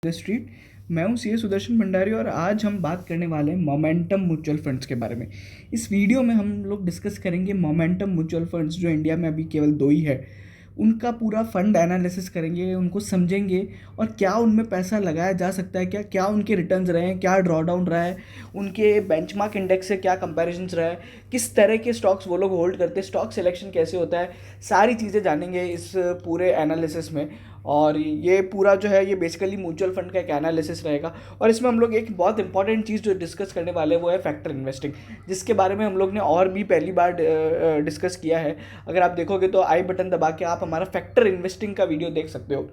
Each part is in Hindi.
The street. मैं हूं सीए सुदर्शन भंडारी और आज हम बात करने वाले हैं मोमेंटम म्यूचुअल फंड्स के बारे में। इस वीडियो में हम लोग डिस्कस करेंगे मोमेंटम म्यूचुअल फंड्स जो इंडिया में अभी केवल दो ही है, उनका पूरा फंड एनालिसिस करेंगे, उनको समझेंगे और क्या उनमें पैसा लगाया जा सकता है, क्या क्या उनके रिटर्न्स रहे हैं, क्या ड्रॉडाउन रहा है, उनके बेंचमार्क इंडेक्स से क्या कंपैरिजन्स रहा है, किस तरह के स्टॉक्स वो लोग होल्ड करते हैं, स्टॉक सिलेक्शन कैसे होता है, सारी चीज़ें जानेंगे इस पूरे एनालिसिस में। और ये पूरा जो है ये बेसिकली म्यूचुअल फंड का एक एनालिसिस रहेगा और इसमें हम लोग एक बहुत इंपॉर्टेंट चीज़ जो डिस्कस करने वाले हैं वो है फैक्टर इन्वेस्टिंग, जिसके बारे में हम लोग ने और भी पहली बार डिस्कस किया है। अगर आप देखोगे तो आई बटन दबा के आप हमारा फैक्टर इन्वेस्टिंग का वीडियो देख सकते हो।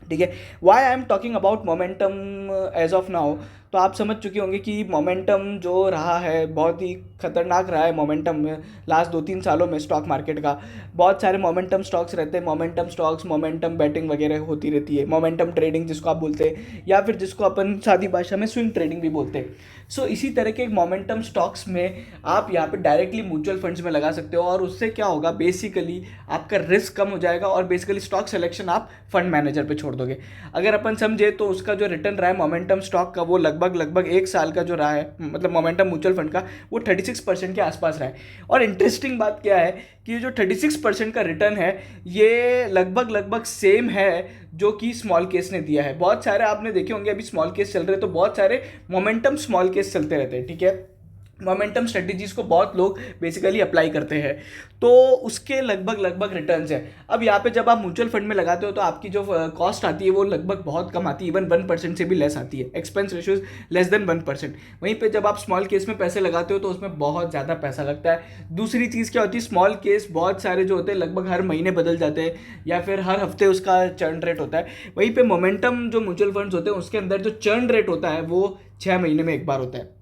ठीक है, why I'm talking about momentum as of now. तो आप समझ चुके होंगे कि मोमेंटम जो रहा है बहुत ही खतरनाक रहा है। मोमेंटम में लास्ट 2-3 सालों में स्टॉक मार्केट का बहुत सारे मोमेंटम स्टॉक्स रहते हैं, मोमेंटम स्टॉक्स, मोमेंटम बैटिंग वगैरह होती रहती है, मोमेंटम ट्रेडिंग जिसको आप बोलते हैं या फिर जिसको अपन सादी भाषा में स्विंग ट्रेडिंग भी बोलते हैं। सो इसी तरह के मोमेंटम स्टॉक्स में आप यहाँ पे डायरेक्टली म्यूचुअल फंड्स में लगा सकते हो और उससे क्या होगा, बेसिकली आपका रिस्क कम हो जाएगा और बेसिकली स्टॉक सिलेक्शन आप फंड मैनेजर पे छोड़ दोगे। अगर अपन समझे तो उसका जो रिटर्न रहा है मोमेंटम स्टॉक का वो लगभग 1 साल का जो रहा है, मतलब मोमेंटम म्यूचुअल फंड का, वो 36% के आसपास रहा है। और इंटरेस्टिंग बात क्या है कि ये जो 36% का रिटर्न है ये लगभग सेम है जो कि स्मॉल केस ने दिया है। बहुत सारे आपने देखे होंगे अभी स्मॉल केस चल रहे हैं, तो बहुत सारे मोमेंटम स्मॉल केस चलते रहते हैं। ठीक है, मोमेंटम स्ट्रेटजीज को बहुत लोग बेसिकली अप्लाई करते हैं, तो उसके लगभग रिटर्न्स है। अब यहाँ पे जब आप म्यूचुअल फंड में लगाते हो तो आपकी जो कॉस्ट आती है वो लगभग बहुत कम आती है, इवन 1% से भी लेस आती है, एक्सपेंस रेशियो लेस देन 1%। वहीं पे जब आप स्मॉल केस में पैसे लगाते हो तो उसमें बहुत ज़्यादा पैसा लगता है। दूसरी चीज़ क्या होती है, स्मॉल केस बहुत सारे जो होते हैं लगभग हर महीने बदल जाते हैं या फिर हर हफ्ते उसका चर्न रेट होता है। वहीं पे मोमेंटम जो म्यूचुअल फंड्स होते हैं उसके अंदर जो चर्न रेट होता है वो 6 महीने में एक बार होता है।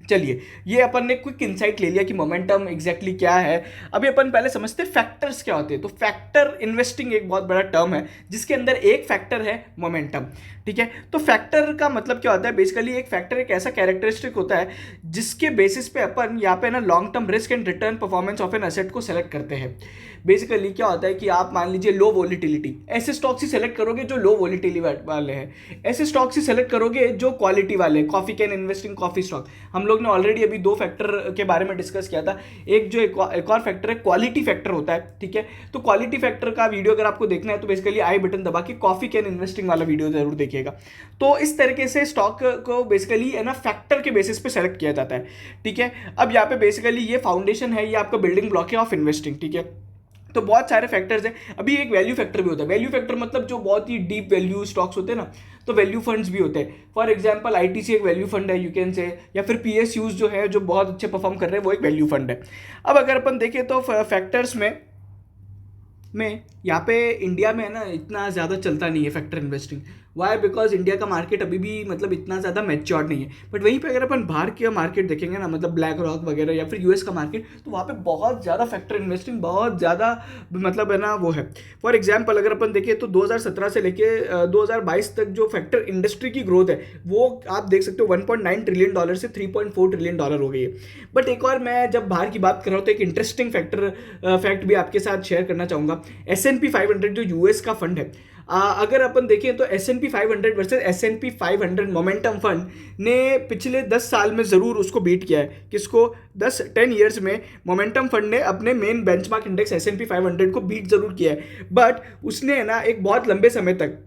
चलिए, ये अपन ने क्विक इंसाइट ले लिया कि मोमेंटम एग्जैक्टली क्या है। अभी अपन पहले समझते हैं फैक्टर्स क्या होते हैं। तो फैक्टर इन्वेस्टिंग एक बहुत बड़ा टर्म है जिसके अंदर एक फैक्टर है मोमेंटम। ठीक है, तो फैक्टर का मतलब क्या होता है, बेसिकली एक फैक्टर एक ऐसा कैरेक्टरिस्टिक होता है जिसके बेसिस पे अपन यहाँ पे ना long term risk and return performance of an asset को सेलेक्ट करते हैं। बेसिकली क्या होता है कि आप मान लीजिए लो वोलेटिलिटी, ऐसे स्टॉक्स ही सेलेक्ट करोगे जो लो वोलेटिलिटी वाले हैं, ऐसे स्टॉक्स ही सेलेक्ट करोगे जो क्वालिटी वाले, coffee can investing coffee stock. हम लोग ने ऑलरेडी अभी 2 फैक्टर के बारे में डिस्कस किया था। एक जो एक और फैक्टर है क्वालिटी फैक्टर होता है। ठीक है, तो क्वालिटी फैक्टर का वीडियो अगर आपको देखना है तो बेसिकली आई बटन दबा के कॉफी कैन इन्वेस्टिंग वाला वीडियो जरूर देखिएगा। तो इस तरीके से स्टॉक को बेसिकली है ना फैक्टर के बेसिस पे सेलेक्ट किया जाता है। ठीक है, अब यहाँ पे बेसिकली ये फाउंडेशन है, ये आपका बिल्डिंग ब्लॉक है ऑफ इन्वेस्टिंग। ठीक है, तो बहुत सारे फैक्टर्स हैं। अभी एक वैल्यू फैक्टर भी होता है। वैल्यू फैक्टर मतलब जो बहुत ही डीप वैल्यू स्टॉक्स होते हैं ना, तो वैल्यू फंड्स भी होते हैं। फॉर एग्जांपल आईटीसी एक वैल्यू फंड है, यू कैन से, या फिर पीएसयूज जो है जो बहुत अच्छे परफॉर्म कर रहे हैं वो एक वैल्यू फंड है। अब अगर अपन देखें तो फैक्टर्स में यहाँ पे इंडिया में है ना इतना ज़्यादा चलता नहीं है factor investing. Why, because India का मार्केट अभी भी मतलब इतना ज़्यादा मैच्योर्ड नहीं है। बट वहीं पे अगर अपन बाहर के मार्केट देखेंगे ना, मतलब ब्लैक रॉक वगैरह या फिर यूएस का मार्केट, तो वहाँ पे बहुत ज़्यादा फैक्टर इन्वेस्टिंग बहुत ज़्यादा मतलब है ना वो है। फॉर एग्जाम्पल अगर अपन देखें तो 2017 से लेके 2022 तक जो फैक्टर इंडस्ट्री की ग्रोथ है वो आप देख सकते हो $1.9 ट्रिलियन से $3.4 ट्रिलियन हो गई है। बट एक और मैं जब बाहर की बात कर रहा हूँ तो एक इंटरेस्टिंग फैक्ट भी आपके साथ शेयर करना चाहूँगा। S&P 500 जो यूएस का फंड है, अगर अपन देखें तो S&P 500 versus S&P 500 momentum fund ने पिछले 10 साल में ज़रूर उसको बीट किया है। किसको? 10 ईयर्स में मोमेंटम फंड ने अपने मेन बेंचमार्क इंडेक्स S&P 500 को बीट ज़रूर किया है। बट उसने है ना एक बहुत लंबे समय तक,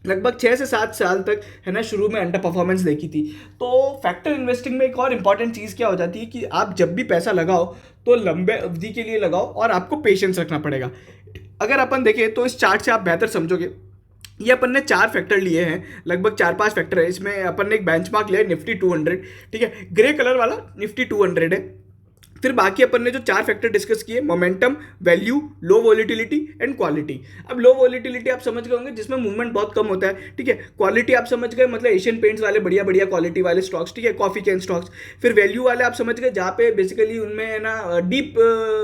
लगभग 6 से 7 साल तक है ना शुरू में अंडर परफॉर्मेंस देखी थी। तो फैक्टर इन्वेस्टिंग में एक और इंपॉर्टेंट चीज़ क्या हो जाती है कि आप जब भी पैसा लगाओ तो लंबे अवधि के लिए लगाओ और आपको पेशेंस रखना पड़ेगा। अगर अपन देखें तो इस चार्ट से आप बेहतर समझोगे। ये अपन ने 4 फैक्टर लिए हैं, लगभग 4-5 फैक्टर है। इसमें अपन ने एक बेंचमार्क लिया है निफ्टी 200। ठीक है, ग्रे कलर वाला निफ्टी 200 है। फिर बाकी अपन ने जो 4 फैक्टर डिस्कस किए, momentum, value, low volatility and quality. अब लो वोलेटिलिटी आप समझ गए होंगे जिसमें मूवमेंट बहुत कम होता है। ठीक है, क्वालिटी आप समझ गए मतलब एशियन पेंट्स वाले बढ़िया क्वालिटी वाले स्टॉक्स। ठीक है, कॉफी कैन स्टॉक्स। फिर वैल्यू वाले आप समझ गए जहाँ पे बेसिकली उनमें है ना डीप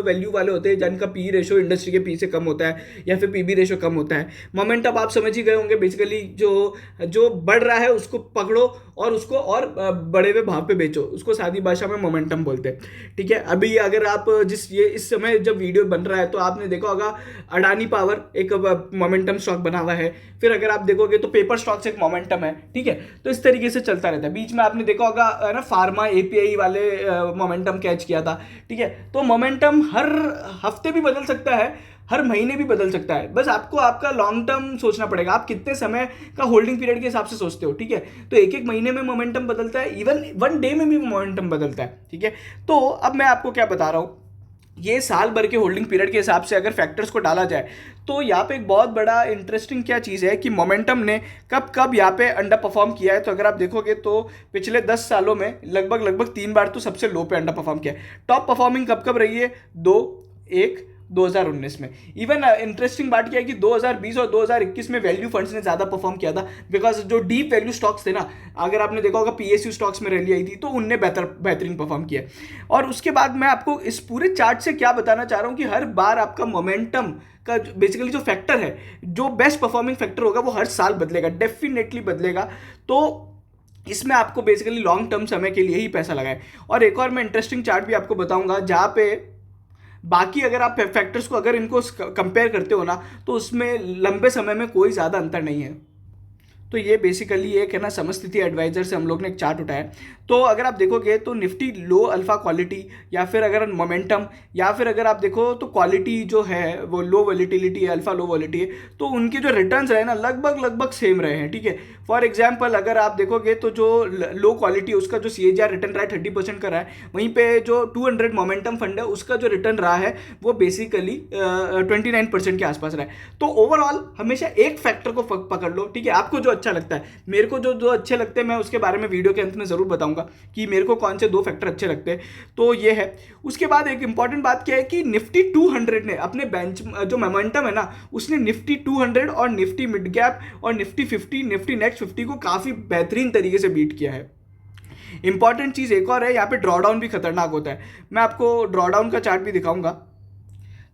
वैल्यू वाले होते हैं जिनका पी रेशो इंडस्ट्री के पी से कम होता है या फिर पीबी रेशो कम होता है। मोमेंटम आप समझ ही गए होंगे, बेसिकली जो बढ़ रहा है उसको पकड़ो और उसको और बड़े हुए भाव पे बेचो, उसको सादी भाषा में मोमेंटम बोलते हैं। ठीक है, अभी अगर आप इस समय जब वीडियो बन रहा है तो आपने देखा होगा अडानी पावर एक मोमेंटम स्टॉक बना हुआ है, फिर अगर आप देखोगे तो पेपर स्टॉक्स एक मोमेंटम है, ठीक है। तो इस तरीके से चलता रहता है। बीच में आपने देखा होगा ना फार्मा एपीआई वाले मोमेंटम कैच किया था, ठीक है। तो मोमेंटम हर हफ्ते भी बदल सकता है, हर महीने भी बदल सकता है। बस आपको आपका लॉन्ग टर्म सोचना पड़ेगा, आप कितने समय का होल्डिंग पीरियड के हिसाब से सोचते हो, ठीक है। तो एक एक महीने में मोमेंटम बदलता है, इवन वन डे में भी मोमेंटम बदलता है, ठीक है। तो अब मैं आपको क्या बता रहा हूँ, ये साल भर के होल्डिंग पीरियड के हिसाब से अगर फैक्टर्स को डाला जाए तो यहाँ पे एक बहुत बड़ा इंटरेस्टिंग क्या चीज़ है कि मोमेंटम ने कब कब यहाँ पे अंडर परफॉर्म किया है। तो अगर आप देखोगे तो पिछले 10 सालों में लगभग 3 बार तो सबसे लो पे अंडर परफॉर्म किया है। टॉप परफॉर्मिंग कब कब रही है, 2019 में। इवन इंटरेस्टिंग बात क्या है कि 2020 और 2021 में वैल्यू फंड्स ने ज़्यादा परफॉर्म किया था, बिकॉज जो डीप वैल्यू स्टॉक्स थे ना, अगर आपने देखा होगा पीएसयू स्टॉक्स में रैली आई थी तो उनने बेहतरीन परफॉर्म किया। और उसके बाद मैं आपको इस पूरे चार्ट से क्या बताना चाह रहा हूँ कि हर बार आपका मोमेंटम का बेसिकली जो फैक्टर है, जो बेस्ट परफॉर्मिंग फैक्टर होगा वो हर साल बदलेगा, डेफिनेटली बदलेगा। तो इसमें आपको बेसिकली लॉन्ग टर्म समय के लिए ही पैसा लगाए। और एक और मैं इंटरेस्टिंग चार्ट भी आपको बताऊंगा जहाँ पे बाकी अगर आप फैक्टर्स को अगर इनको कंपेयर करते हो ना तो उसमें लंबे समय में कोई ज़्यादा अंतर नहीं है। तो ये बेसिकली एक है ना समस्थिति एडवाइजर से हम लोग ने एक चार्ट उठाया। तो अगर आप देखोगे तो निफ्टी लो अल्फा क्वालिटी, या फिर अगर मोमेंटम, या फिर अगर आप देखो तो क्वालिटी जो है वो लो वॉलिटिलिटी है, अल्फा लो वॉलिटी है, तो उनके जो रिटर्न्स रहे ना लगभग सेम रहे हैं, ठीक है। फॉर एग्जाम्पल अगर आप देखोगे तो जो लो क्वालिटी उसका जो CAGR रिटर्न रहा है 30% का रहा है, वहीं पे जो 200 मोमेंटम फंड है उसका जो रिटर्न रहा है वो बेसिकली 29% के आसपास रहा है। तो ओवरऑल हमेशा एक फैक्टर को पकड़ लो, ठीक है। आपको जो अच्छा लगता है, मेरे को जो अच्छे लगते हैं मैं उसके बारे में वीडियो के अंत में जरूर बताऊंगा कि मेरे को कौन से 2 फैक्टर अच्छे लगते हैं। तो ये है। उसके बाद एक इंपॉर्टेंट बात क्या है कि निफ्टी 200 ने अपने बेंच जो मोमेंटम है ना, उसने निफ्टी 200 और निफ्टी मिड कैप और निफ्टी 50, निफ्टी नेक्स्ट 50 को काफी बेहतरीन तरीके से बीट किया है। इंपॉर्टेंट चीज एक और है, यहाँ पे ड्रॉडाउन भी खतरनाक होता है। मैं आपको ड्रॉडाउन का चार्ट भी दिखाऊंगा।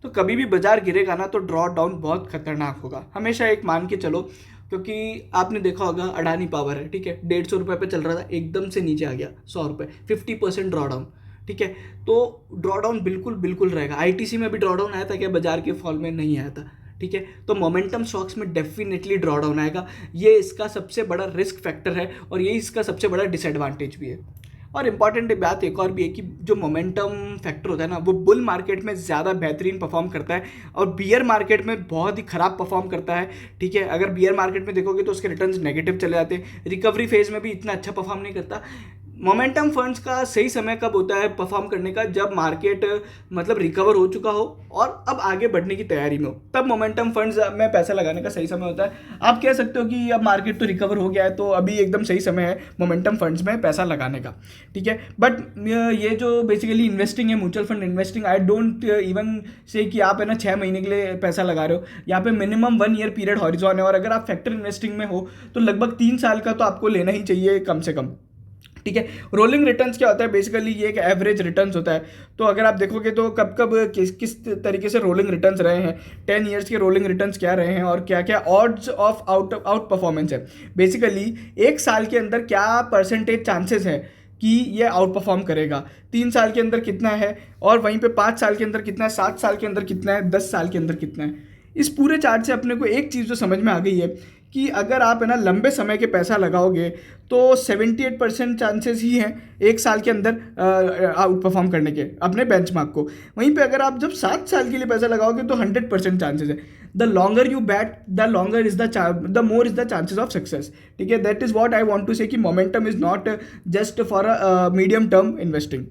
तो कभी भी बाजार गिरेगा ना तो ड्रॉ डाउन बहुत खतरनाक होगा, हमेशा एक मान के चलो। क्योंकि आपने देखा होगा अडानी पावर है, ठीक है, 150 रुपये पे चल रहा था, एकदम से नीचे आ गया 100 रुपये, 50% ड्रॉ डाउन, ठीक है। तो ड्रॉ डाउन बिल्कुल रहेगा। आईटीसी में भी ड्रॉ डाउन आया था क्या, बाजार के फॉल में नहीं आया था, ठीक है। तो मोमेंटम स्टॉक्स में डेफिनेटली ड्रॉ डाउन आएगा, ये इसका सबसे बड़ा रिस्क फैक्टर है और ये इसका सबसे बड़ा डिसएडवांटेज भी है। और इंपॉर्टेंट बात एक और भी है कि जो मोमेंटम फैक्टर होता है ना वो बुल मार्केट में ज़्यादा बेहतरीन परफॉर्म करता है और बियर मार्केट में बहुत ही ख़राब परफॉर्म करता है, ठीक है। अगर बियर मार्केट में देखोगे तो उसके रिटर्न्स नेगेटिव चले जाते हैं, रिकवरी फेज में भी इतना अच्छा परफॉर्म नहीं करता। मोमेंटम फंड्स का सही समय कब होता है परफॉर्म करने का, जब मार्केट मतलब रिकवर हो चुका हो और अब आगे बढ़ने की तैयारी में हो, तब मोमेंटम फंड्स में पैसा लगाने का सही समय होता है। आप कह सकते हो कि अब मार्केट तो रिकवर हो गया है तो अभी एकदम सही समय है मोमेंटम फंड्स में पैसा लगाने का, ठीक है। बट ये जो बेसिकली इन्वेस्टिंग है, mutual fund investing, I don't even से कि आप है ना 6 महीने के लिए पैसा लगा रहे हो। यहाँ पे मिनिमम 1 ईयर पीरियड हॉरिजॉन है और अगर आप फैक्टर इन्वेस्टिंग में हो तो लगभग 3 साल का तो आपको लेना ही चाहिए कम से कम, ठीक है। रोलिंग रिटर्न्स क्या होता है, बेसिकली ये एक एवरेज रिटर्न्स होता है। तो अगर आप देखोगे तो कब कब किस तरीके से रोलिंग रिटर्न्स रहे हैं, 10 ईयर्स के रोलिंग रिटर्न्स क्या रहे हैं और क्या क्या ऑड्स ऑफ आउट परफॉर्मेंस है। बेसिकली एक साल के अंदर क्या परसेंटेज चांसेस है कि ये आउट परफॉर्म करेगा, 3 साल के अंदर कितना है, और वहीं पे 5 साल के अंदर कितना है, 7 साल के अंदर कितना है, 10 साल के अंदर कितना है। इस पूरे चार्ट से अपने को एक चीज़ जो समझ में आ गई है कि अगर आप है ना लंबे समय के पैसा लगाओगे तो 78% चांसेस ही हैं एक साल के अंदर आउट परफॉर्म करने के अपने बेंचमार्क को। वहीं पे अगर आप जब 7 साल के लिए पैसा लगाओगे तो 100% चांसेस है। The longer you bat the longer is the more is the chances of success, ठीक है। That is what I want to say कि momentum is not just for a medium term investing,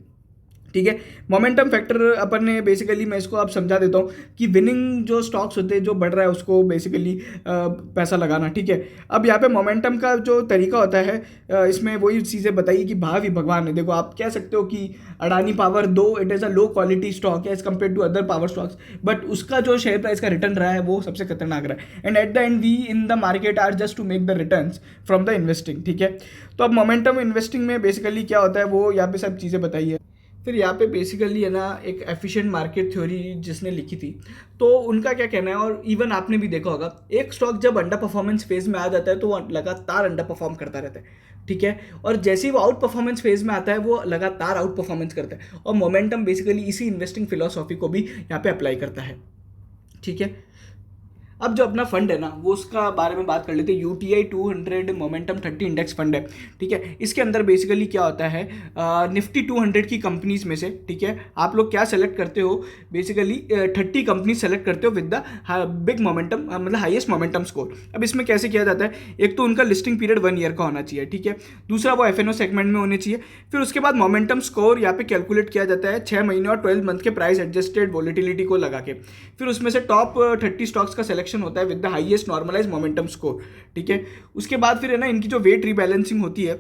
ठीक है। मोमेंटम फैक्टर अपन ने बेसिकली, मैं इसको आप समझा देता हूँ कि विनिंग जो स्टॉक्स होते हैं जो बढ़ रहा है उसको बेसिकली पैसा लगाना, ठीक है। अब यहाँ पे मोमेंटम का जो तरीका होता है इसमें वही चीज़ें बताइए कि भावी भगवान है। देखो आप कह सकते हो कि अडानी पावर दो it is a low quality stock है as compared to other power stocks, but उसका जो शेयर प्राइस का रिटर्न रहा है वो सबसे खतरनाक रहा है। And at the end we in the market are just to make the returns from the investing, ठीक है। तो अब मोमेंटम इन्वेस्टिंग में बेसिकली क्या होता है वो यहाँ पे सब चीज़ें बताइए। फिर यहाँ पे बेसिकली है ना एक एफिशिएंट मार्केट थ्योरी जिसने लिखी थी, तो उनका क्या कहना है, और इवन आपने भी देखा होगा, एक स्टॉक जब अंडर परफॉर्मेंस फेज में आ जाता है तो वो लगातार अंडर परफॉर्म करता रहता है, ठीक है, और जैसे ही वो आउट परफॉर्मेंस फेज में आता है वो लगातार आउट परफॉर्मेंस करता है, और मोमेंटम बेसिकली इसी इन्वेस्टिंग फिलोसॉफी को भी यहाँ पे अप्लाई करता है, ठीक है। अब जो अपना फंड है ना वो उसका बारे में बात कर लेते हैं। UTI 200 मोमेंटम 30 इंडेक्स फंड है, ठीक है। इसके अंदर बेसिकली क्या होता है, निफ्टी 200 की कंपनीज में से, ठीक है, आप लोग क्या सेलेक्ट करते हो, बेसिकली 30 कंपनी सेलेक्ट करते हो विद द बिग मोमेंटम, मतलब हाईएस्ट मोमेंटम स्कोर। अब इसमें कैसे किया जाता है, एक तो उनका लिस्टिंग पीरियड 1 ईयर का होना चाहिए, ठीक है, दूसरा वो FNO सेगमेंट में होने चाहिए, फिर उसके बाद मोमेंटम स्कोर यहाँ पे कैलकुलेट किया जाता है 6 महीने और 12 मंथ के प्राइस एडजस्टेड वोलेटिलिटी को लगा के, फिर उसमें से टॉप 30 स्टॉक्स का सिलेक्शन होता है with the highest normalise momentum score, ठीक है। उसके बाद फिर है ना इनकी जो वेट रीबैलेंसिंग होती है,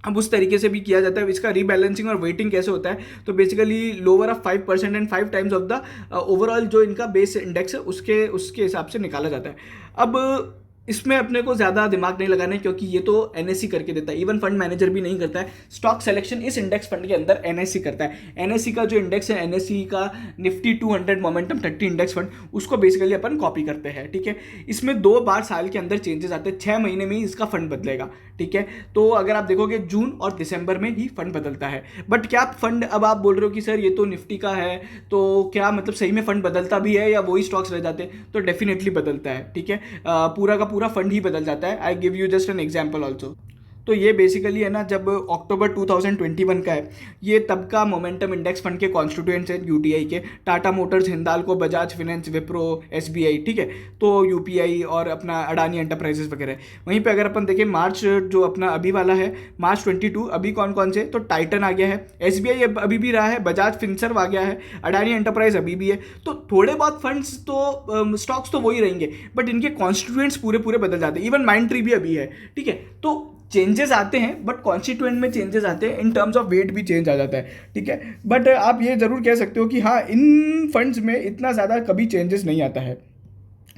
अब उस तरीके से भी किया जाता है। इसका रीबैलेंसिंग और वेटिंग कैसे होता है, तो basically lower of 5% and 5 times of the overall जो इनका बेस इंडेक्स है उसके हिसाब से निकाला जाता है। अब इसमें अपने को ज़्यादा दिमाग नहीं लगाना है क्योंकि ये तो NSE करके देता है, इवन फंड मैनेजर भी नहीं करता है। स्टॉक सिलेक्शन इस इंडेक्स फंड के अंदर NSE करता है। NSE का जो इंडेक्स है, NSE का निफ्टी 200 मोमेंटम 30 इंडेक्स फंड, उसको बेसिकली अपन कॉपी करते हैं, ठीक है। इसमें 2 बार साल के अंदर चेंजेस आते हैं, 6 महीने में ही इसका फंड बदलेगा, ठीक है। तो अगर आप देखोगे जून और दिसंबर में ही फंड बदलता है। बट क्या फंड, अब आप बोल रहे हो कि सर ये तो निफ्टी का है, तो क्या मतलब सही में फंड बदलता भी है या वही स्टॉक्स रह जाते हैं, तो डेफिनेटली बदलता है, ठीक है। पूरा का पूरा फंड ही बदल जाता है। I give you just an example also. तो ये बेसिकली है ना जब अक्टूबर 2021 का है, ये तब का मोमेंटम इंडेक्स फंड के कॉन्स्टिट्यूएंट्स हैं UTI के, Tata Motors, Hindalco, Bajaj finance, Wipro, SBI, ठीक है, तो UPI और अपना अडानी एंटरप्राइजेस वगैरह। वहीं पे अगर अपन देखें मार्च जो अपना अभी वाला है, मार्च 22, अभी कौन कौन से, तो टाइटन आ गया है, SBI अभी भी रहा है, बजाज फिनसर्व आ गया है, अडानी एंटरप्राइज अभी भी है। तो थोड़े बहुत फंड्स तो स्टॉक्स तो वही रहेंगे, बट इनके कॉन्स्टिट्यूएंट्स पूरे पूरे बदल जाते हैं। इवन माइंड ट्री भी अभी है, ठीक है। तो चेंजेस आते हैं, बट कॉन्स्टिट्यूएंट में चेंजेस आते हैं, इन टर्म्स ऑफ वेट भी चेंज आ जाता है, ठीक है। बट आप ये ज़रूर कह सकते हो कि हाँ, इन फंड्स में इतना ज़्यादा कभी चेंजेस नहीं आता है,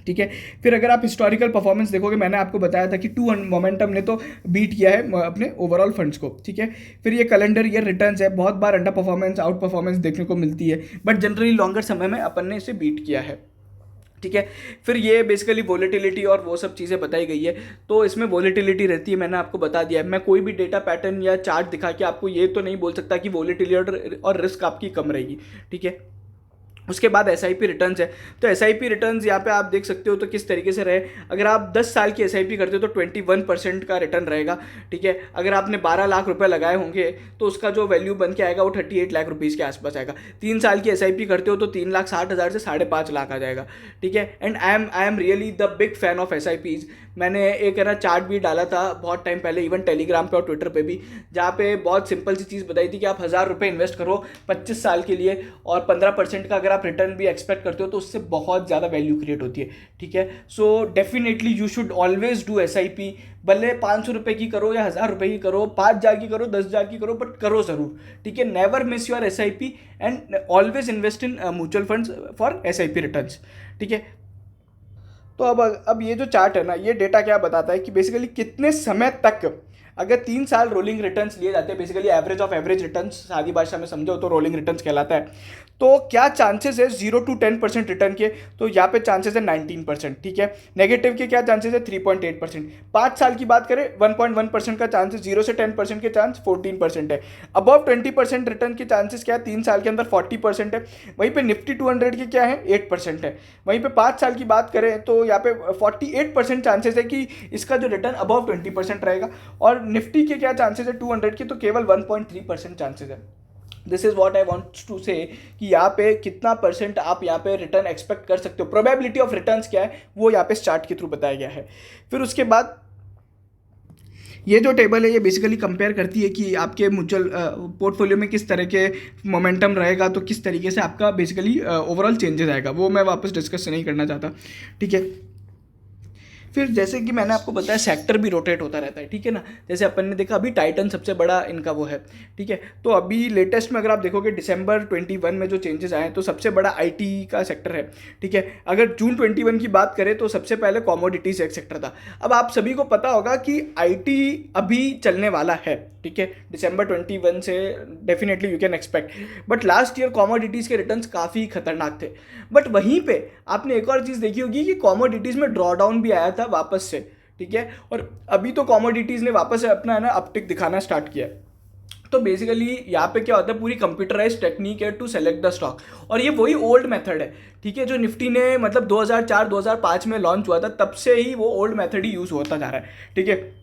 ठीक है। फिर अगर आप हिस्टोरिकल परफॉर्मेंस देखोगे, मैंने आपको बताया था कि 2 मोमेंटम ने तो बीट किया है अपने ओवरऑल फंड्स को, ठीक है। फिर ये कैलेंडर ईयर रिटर्न्स है, बहुत बार अंडर परफॉर्मेंस, आउट परफॉर्मेंस देखने को मिलती है, बट जनरली लॉन्गर समय में अपन ने इसे बीट किया है, ठीक है। फिर ये बेसिकली वोलेटिलिटी और वो सब चीज़ें बताई गई है। तो इसमें वोलेटिलिटी रहती है, मैंने आपको बता दिया है। मैं कोई भी डेटा पैटर्न या चार्ट दिखा के आपको ये तो नहीं बोल सकता कि वोलेटिलिटी और रिस्क आपकी कम रहेगी, ठीक है। उसके बाद SIP रिटर्न्स है। तो SIP रिटर्न्स यहाँ पे आप देख सकते हो तो किस तरीके से रहे। अगर आप 10 साल की SIP करते हो तो 21% का रिटर्न रहेगा, ठीक है। अगर आपने 12 लाख रुपए लगाए होंगे तो उसका जो वैल्यू बन के आएगा वो 38 लाख रुपीज़ के आसपास आएगा। 3 साल की SIP करते हो तो 3,60,000 से 5.5 लाख आ जाएगा, ठीक है। And I am really the big fan of SIPs। मैंने एक है ना चार्ट भी डाला था बहुत टाइम पहले, इवन टेलीग्राम पे और ट्विटर पे भी, जहाँ पे बहुत सिंपल सी चीज़ बताई थी कि आप 1,000 रुपये इन्वेस्ट करो 25 साल के लिए, और 15% का अगर आप रिटर्न भी एक्सपेक्ट करते हो तो उससे बहुत ज़्यादा वैल्यू क्रिएट होती है, ठीक है। So definitely you should always do SIP, भले 500 रुपये की करो या 1,000 रुपये की करो, 5,000 की करो, 10,000 की करो, बट करो ज़रूर, ठीक है। Never miss your SIP and always invest in mutual funds for SIP returns, ठीक है। तो अब ये जो चार्ट है ना, ये डेटा क्या बताता है कि बेसिकली कितने समय तक, अगर 3 साल रोलिंग रिटर्न्स लिए जाते हैं, basically average of average returns सादी भाषा में समझो तो रोलिंग रिटर्न्स कहलाता है, तो क्या चांसेस है 0 to 10% रिटर्न के, तो यहाँ पे चांसेस है 19%, ठीक है। नेगेटिव के क्या चांसेस है 3.8%। 5 साल की बात करें 1.1% का चांसेस, 0 से 10% के चांस 14% है। अबव 20% रिटर्न के चांसेस क्या है 3 साल के अंदर 40% है। वहीं पे निफ्टी 200 के क्या है 8% है। वहीं पे 5 साल की बात करें तो यहाँ पे 48% चांसेस है कि इसका जो रिटर्न अबव 20% रहेगा, और निफ्टी के क्या चांसेस है 200 के, तो केवल 1.3% चांसेस है। This is what I want to say कि यहाँ पे कितना परसेंट आप यहाँ पे रिटर्न एक्सपेक्ट कर सकते हो, प्रोबेबिलिटी ऑफ रिटर्न्स क्या है वो यहाँ पे चार्ट के थ्रू बताया गया है। फिर उसके बाद ये जो टेबल है ये बेसिकली कंपेयर करती है कि आपके म्यूचुअल पोर्टफोलियो में किस तरह के मोमेंटम रहेगा, तो किस तरीके से आपका बेसिकली ओवरऑल चेंजेस आएगा, वो मैं वापस डिस्कस नहीं करना चाहता, ठीक है। फिर जैसे कि मैंने आपको बताया सेक्टर भी रोटेट होता रहता है, ठीक है ना। जैसे अपन ने देखा अभी टाइटन सबसे बड़ा इनका वो है, ठीक है। तो अभी लेटेस्ट में अगर आप देखोगे दिसंबर 21 में जो चेंजेस आए हैं तो सबसे बड़ा आईटी का सेक्टर है, ठीक है। अगर जून 21 की बात करें तो सबसे पहले कॉमोडिटीज एक सेक्टर था। अब आप सभी को पता होगा कि आईटी अभी चलने वाला है, ठीक है, दिसंबर 21 से definitely you can expect. But last year commodities के रिटर्न्स काफ़ी खतरनाक थे। बट वहीं पे आपने एक और चीज़ देखी होगी कि कॉमोडिटीज़ में ड्रॉ डाउन भी आया था वापस से, ठीक है। और अभी तो कॉमोडिटीज़ ने वापस से अपना है ना अपटिक दिखाना स्टार्ट किया है। तो बेसिकली यहाँ पे क्या होता है, पूरी कंप्यूटराइज टेक्निक है टू सेलेक्ट द स्टॉक, और ये वही ओल्ड मेथड है, ठीक है, जो निफ्टी ने मतलब 2004-2005 में लॉन्च हुआ था, तब से ही वो ओल्ड मेथड ही यूज़ होता जा रहा है, ठीक है।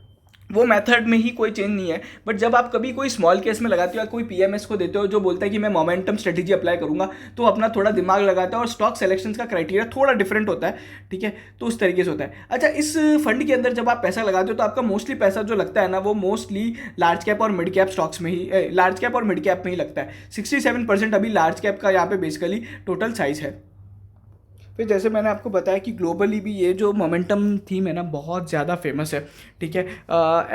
वो मेथड में ही कोई चेंज नहीं है। बट जब आप कभी कोई स्मॉल केस में लगाते हो या कोई पीएमएस को देते हो जो बोलता है कि मैं मोमेंटम स्ट्रेटेजी अप्लाई करूंगा, तो अपना थोड़ा दिमाग लगाता है और स्टॉक सिलेक्शन का क्राइटेरिया थोड़ा डिफरेंट होता है, ठीक है। तो उस तरीके से होता है। अच्छा, इस फंड के अंदर जब आप पैसा लगाते हो तो आपका मोस्टली पैसा जो लगता है ना, वो मोस्टली लार्ज कैप और मिड कैप स्टॉक्स में ही, लार्ज कैप और मिड कैप में ही लगता है। 67% अभी लार्ज कैप का यहाँ पे बेसिकली टोटल साइज है। फिर जैसे मैंने आपको बताया कि ग्लोबली भी ये जो मोमेंटम थीम है ना बहुत ज़्यादा फेमस है, ठीक है।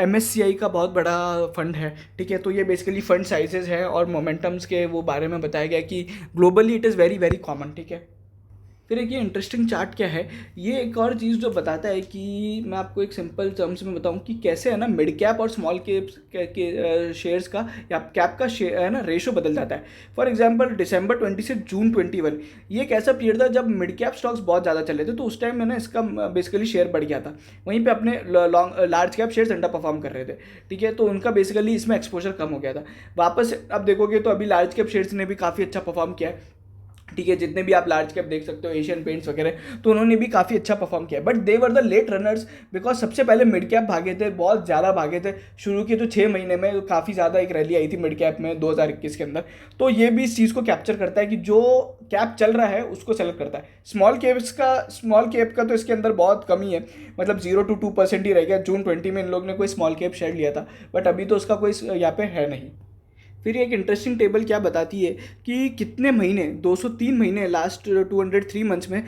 MSCI का बहुत बड़ा फंड है, ठीक है। तो ये बेसिकली फंड साइजेस है और मोमेंटम्स के वो बारे में बताया गया कि globally it is very very common, ठीक है। फिर एक ये इंटरेस्टिंग चार्ट क्या है, ये एक और चीज़ जो बताता है कि मैं आपको एक सिंपल टर्म्स में बताऊं कि कैसे है ना मिड कैप और स्मॉल कैप के शेयर्स का या कैप का है ना रेशो बदल जाता है। फॉर एग्जांपल दिसंबर 20 से जून 21 ये एक ऐसा पीरियड था जब मिड कैप स्टॉक्स बहुत ज़्यादा चले थे, तो उस टाइम में ना इसका बेसिकली शेयर बढ़ गया था। वहीं पर अपने large cap shares under perform कर रहे थे, ठीक है। तो उनका बेसिकली इसमें एक्सपोजर कम हो गया था। वापस अब देखोगे तो अभी लार्ज कैप शेयर्स ने भी काफ़ी अच्छा परफॉर्म किया है, ठीक है। जितने भी आप लार्ज कैप देख सकते हो एशियन पेंट्स वगैरह, तो उन्होंने भी काफ़ी अच्छा परफॉर्म किया। But they were the late runners because सबसे पहले मिड कैप भागे थे, बहुत ज़्यादा भागे थे। शुरू के जो 6 महीने में काफ़ी ज़्यादा एक रैली आई थी मिड कैप में 2021 के अंदर। तो ये भी इस चीज़ को कैप्चर करता है कि जो कैप चल रहा है उसको सेलेक्ट करता है। स्मॉल कैप का तो इसके अंदर बहुत कमी है, मतलब 0 to 2% ही रह गया। जून 20 में इन लोग ने कोई स्मॉल कैप शेयर लिया था, बट अभी तो उसका कोई यहाँ पे है नहीं। फिर एक इंटरेस्टिंग टेबल क्या बताती है कि कितने महीने 203 महीने लास्ट 203 मंथ्स में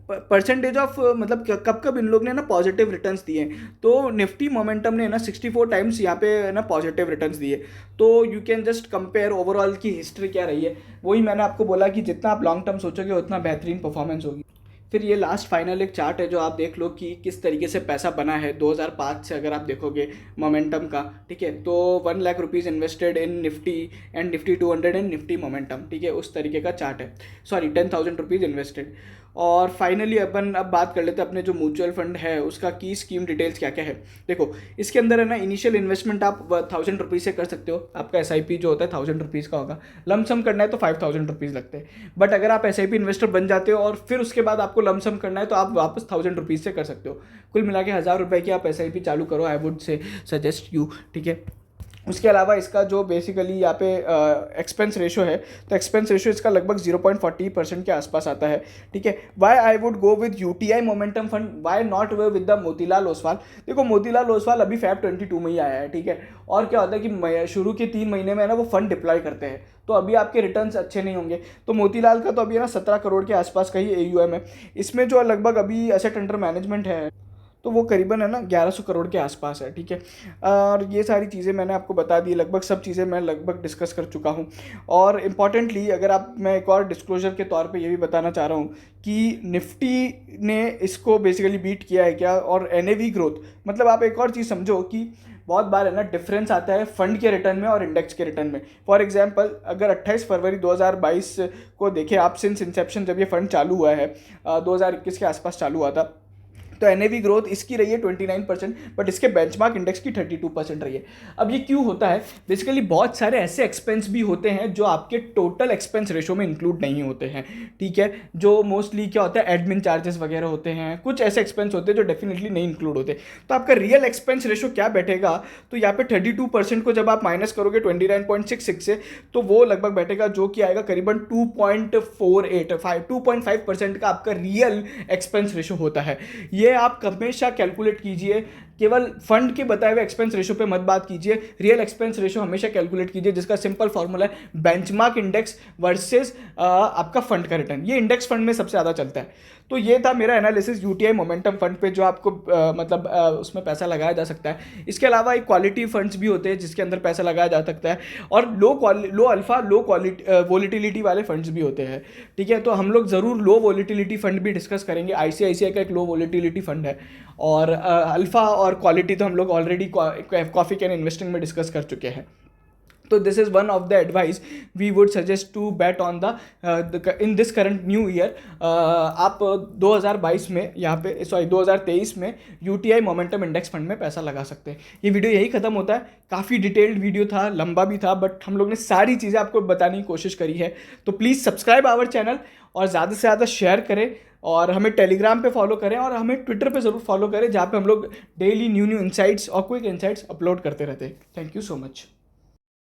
परसेंटेज ऑफ मतलब कब कब इन लोग ने ना पॉजिटिव रिटर्न्स दिए हैं। तो निफ्टी मोमेंटम ने ना 64 टाइम्स यहाँ पे ना पॉजिटिव रिटर्न्स दिए। तो you can just compare overall की हिस्ट्री क्या रही है। वही मैंने आपको बोला कि जितना आप लॉन्ग टर्म सोचोगे उतना बेहतरीन परफॉर्मेंस होगी। फिर ये लास्ट फाइनल एक चार्ट है जो आप देख लो कि किस तरीके से पैसा बना है 2005 से अगर आप देखोगे मोमेंटम का, ठीक है। तो 1 lakh rupees invested in Nifty and Nifty 200 and Nifty momentum, ठीक है, उस तरीके का चार्ट है। Sorry 10,000 rupees invested. और फाइनली अपन अब बात कर लेते हैं अपने जो म्यूचुअल फंड है उसका की स्कीम डिटेल्स क्या क्या है। देखो इसके अंदर है ना इनिशियल इन्वेस्टमेंट आप 1,000 रुपीज़ से कर सकते हो। आपका SIP जो होता है 1,000 रुपीज़ का होगा। लमसम करना है तो 5,000 रुपीज़ लगते हैं। बट अगर आप SIP इन्वेस्टर बन जाते हो और फिर उसके बाद आपको लमसम करना है तो आप वापस 1,000 रुपीज़ से कर सकते हो। कुल मिला के 1,000 रुपये की आप SIP चालू करो, I would say suggest you, ठीक है। उसके अलावा इसका जो बेसिकली यहाँ पे एक्सपेंस रेशो है, तो एक्सपेंस रेशो इसका लगभग 0.40% के आसपास आता है, ठीक है। Why I would go with UTI momentum fund, why not way with the Motilal Oswal. देखो मोतीलाल ओसवाल अभी Feb 22 में ही आया है, ठीक है। और क्या होता है कि शुरू के 3 महीने में ना वो फंड डिप्लॉय करते हैं, तो अभी आपके रिटर्न्स अच्छे नहीं होंगे। तो मोतीलाल का तो अभी है ना 17 करोड़ के आसपास का ही AUM है। इसमें जो लगभग अभी एसेट अंडर मैनेजमेंट है तो वो करीबन है ना 1100 करोड़ के आसपास है, ठीक है। और ये सारी चीज़ें मैंने आपको बता दी, लगभग सब चीज़ें मैं लगभग डिस्कस कर चुका हूँ। और इम्पॉर्टेंटली अगर आप, मैं एक और डिस्क्लोजर के तौर पे ये भी बताना चाह रहा हूँ कि निफ्टी ने इसको बेसिकली बीट किया है क्या, और NAV ग्रोथ, मतलब आप एक और चीज़ समझो कि बहुत बार है ना डिफरेंस आता है फंड के रिटर्न में और इंडेक्स के रिटर्न में। फॉर एग्जांपल अगर 28 फरवरी 2022 को देखें आप, सिंस इंसेप्शन जब ये फंड चालू हुआ है 2021 के आसपास चालू हुआ था, तो NAV ग्रोथ इसकी रही है 29%, बट इसके बेंचमार्क इंडेक्स की 32% रही है। अब ये क्यों होता है, बेसिकली बहुत सारे ऐसे एक्सपेंस भी होते हैं जो आपके टोटल एक्सपेंस रेशो में इंक्लूड नहीं होते हैं, ठीक है। जो मोस्टली क्या होता है एडमिन चार्जेस वगैरह होते हैं, कुछ ऐसे एक्सपेंस होते हैं जो डेफिनेटली नहीं इंक्लूड होते। तो आपका रियल एक्सपेंस रेशो क्या बैठेगा, तो यहाँ पे 32% को जब आप माइनस करोगे 29.66 से, तो वो लगभग बैठेगा जो कि आएगा करीबन 2.5% का आपका रियल एक्सपेंस रेशो होता है। ये आप हमेशा कैलकुलेट कीजिए केवल फंड के बताए हुए एक्सपेंस रेशो पे मत बात कीजिए, रियल एक्सपेंस रेशो हमेशा कैलकुलेट कीजिए, जिसका सिंपल फॉर्मूला है बेंचमार्क इंडेक्स वर्सेस आपका फंड का रिटर्न। ये इंडेक्स फंड में सबसे ज़्यादा चलता है। तो ये था मेरा एनालिसिस यूटीआई मोमेंटम फंड पे, जो आपको उसमें पैसा लगाया जा सकता है। इसके अलावा एक क्वालिटी फंड्स भी होते हैं जिसके अंदर पैसा लगाया जा सकता है, और लो अल्फा लो क्वालिटी वोलेटिलिटी वाले फंड्स भी होते हैं। ठीक है, तो हम लोग ज़रूर लो वोलेटिलिटी फंड भी डिस्कस करेंगे। आईसीआईसीआई का एक लो वोलेटिलिटी फंड है, और अल्फा और क्वालिटी तो हम लोग ऑलरेडी कॉफ़ी कैन इन्वेस्टिंग में डिस्कस कर चुके हैं। तो this is one of the advice we would suggest to bet on the in this current new year. आप 2022 में यहाँ पे 2023 में यूटीआई मोमेंटम इंडेक्स फंड में पैसा लगा सकते हैं। ये वीडियो यही खत्म होता है। काफ़ी डिटेल्ड वीडियो था, लंबा भी था, बट हम लोग ने सारी चीज़ें आपको बताने की कोशिश करी है। तो प्लीज़ सब्सक्राइब आवर चैनल और ज़्यादा से ज़्यादा शेयर करें, और हमें टेलीग्राम पे फॉलो करें, और हमें ट्विटर पे ज़रूर फॉलो करें, जहाँ पे हम लोग डेली न्यू इनसाइट्स और क्विक इनसाइट्स अपलोड करते रहते हैं। Thank you so much.